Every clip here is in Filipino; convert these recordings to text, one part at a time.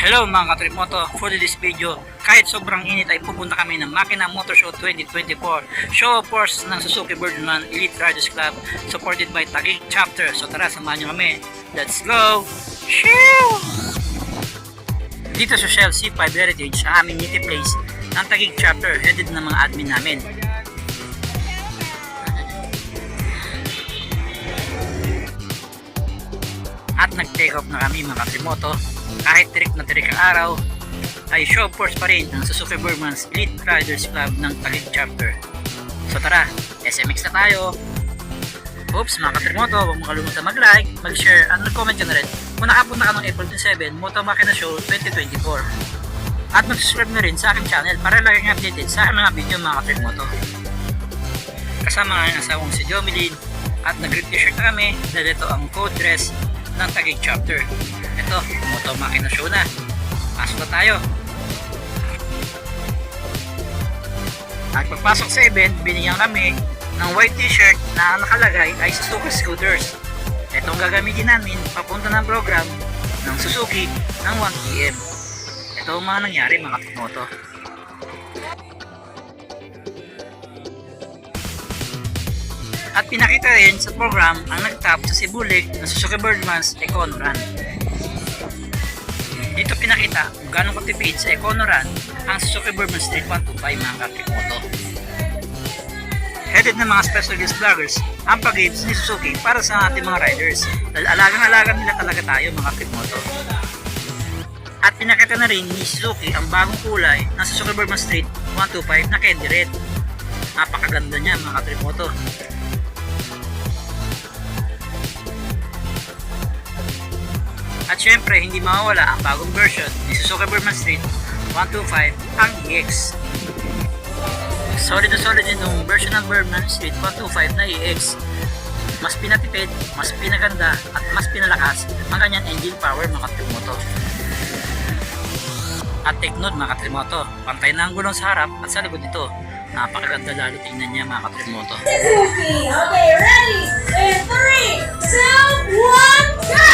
Hello mga katripmoto, for this video, kahit sobrang init ay pupunta kami ng Makina Motor Show 2024, show of force ng Suzuki Birdman Elite Riders Club, supported by Taguig Chapter. So tara, samahan nyo kami. Let's go! Shoo! Dito sa Shell C5 Heritage, ang aming meeting place ng Taguig Chapter, headed ng mga admin namin. At nag-take off na kami mga katrimoto. Kahit tirik na tirik ang araw, ay show of force pa rin ang Suzuki Birdman's Elite Riders Club ng Taguig Chapter. So tara, SMX na tayo. Oops mga katrimoto, huwag mo kalimutan mag-like, mag-share, at mag-comment ka na rin kung nakapunta ka ng April 27 Moto Makina Show 2024. At mag-subscribe na rin sa aking channel para lagi kang updated sa aking mga video mga katrimoto. Kasama nga ang asawang si Jomelyn at nag-grip t-shirt na kami dahil ito ang code dress ng Taguig Chapter. Ito, Moto Makina Show na. Pasok na tayo. At pagpasok sa event, binigyan kami ng white t-shirt na nakalagay ay Suzuki Scooters. Ito ang gagamitin namin papunta ng program ng Suzuki ng 1 PM. Ito ang mga nangyari mga katrimoto. At pinakita rin sa program ang nagtap sa Sibulig ng Suzuki Birdman's Econo Run. Dito pinakita kung gano'ng katipid sa Econo Run ang Suzuki Birdman Street 125 mga katrimoto. Headed ng mga special guest vloggers ang pag-games ni Suzuki para sa ating mga riders dahil alagang-alagang nila talaga tayo mga katrimoto. At pinakita na rin ni Suzuki ang bagong kulay ng Suzuki Birdman Street 125 na Candy Red. Napakaganda niya mga katrimoto. At syempre, hindi mawawala ang bagong version ni Suzuki Birdman Street 125, ang EX. Solid na solid din yung version ng Birdman Street 125 na EX. Mas pinatipid, mas pinaganda, at mas pinalakas ang kanyang engine power mga katrimoto. At take note mga katrimoto, pantay na ang gulong sa harap at sa likod nito. Napakaganda lalo tingnan niya mga katrimoto. Suzuki! Okay, ready? In 3, 2, 1, go!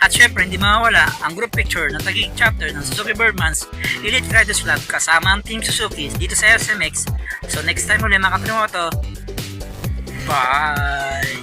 At syempre, hindi mawawala ang group picture ng Taguig Chapter ng Suzuki Birdman's Elite Riders Club kasama ang Team Suzuki dito sa SMX. So next time ulit mga katrimoto, bye!